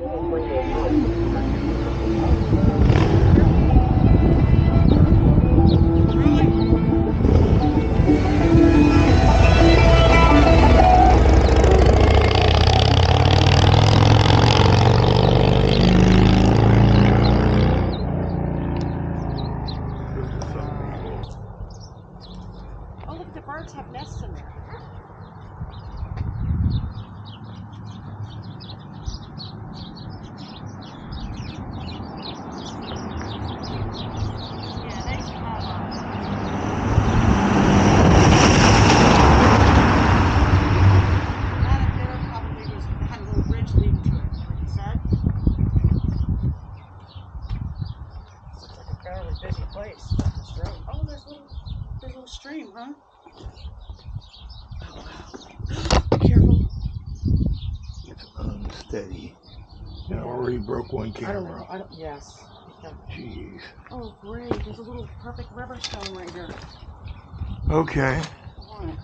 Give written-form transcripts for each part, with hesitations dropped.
Oh, look, the birds have nests in there. Yeah, they have that up there probably had a little ridge leading to it, like you said. Looks like a fairly busy place. Oh, there's a little stream, huh? Oh, wow. Be careful. It's unsteady. And I already broke one camera. Yes. Jeez. Oh, great. There's a little perfect river stone right here. Okay. Oh,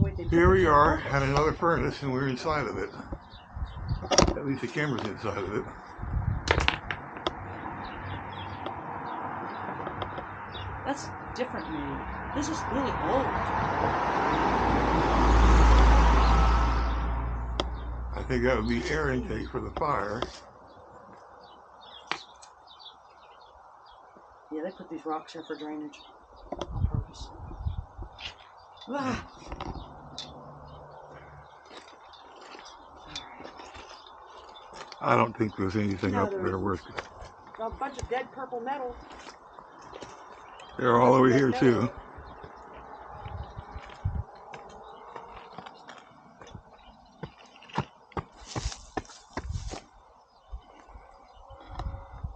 wait, Here we are at another furnace, and we're inside of it. At least the camera's inside of it. That's different made. This is really old. I think that would be air intake for the fire. Yeah, they put these rocks here for drainage on purpose. Ah. I don't think there's anything up there worth it. A bunch of dead purple metal. They're all over here too.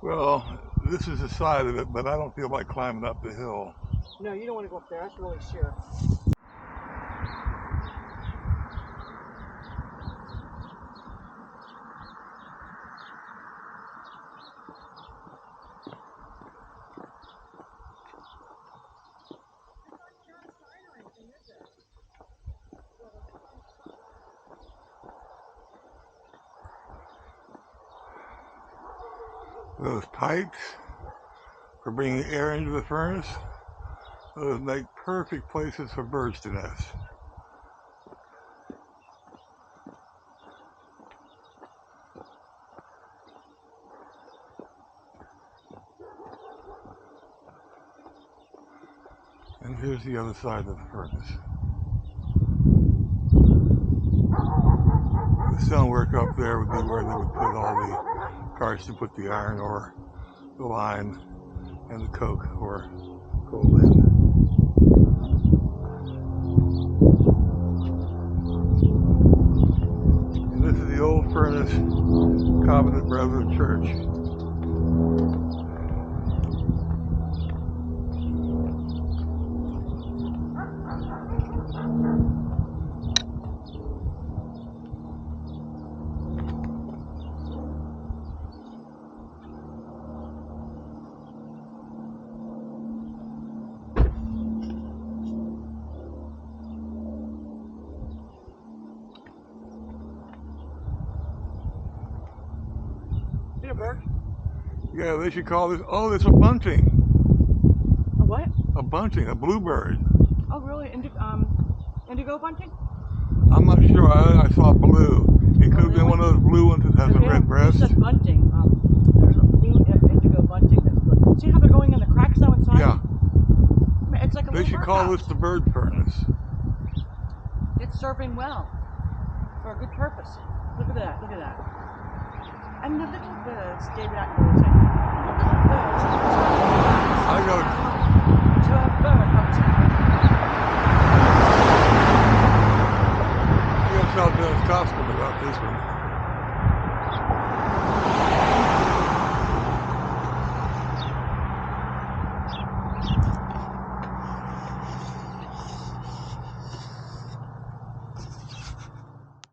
Well, this is the side of it, but I don't feel like climbing up the hill. No, you don't want to go up there. That's really sheer. Those pipes for bringing air into the furnace, those make perfect places for birds to nest. And here's the other side of the furnace. The stonework up there would be where they would put all the carts to put the iron ore, the lime, and the coke or coal in. And this is the old furnace, Covenant Brethren Church. Yeah, they should call this, oh, there's a bunting. A what? A bunting, a bluebird. Oh, really? Indigo bunting? I'm not sure, I saw blue. It could have been one of those blue ones that has a red breast. You said bunting. There's a blue indigo bunting. See how they're going in the cracks now inside? Yeah. It's like a They should call this the bird furnace. It's serving well for a good purpose. Look at that, look at that. And the little birds, David Attenborough said, the little birds. I got to a bird hunting. You gotta tell Dennis Costin about this one.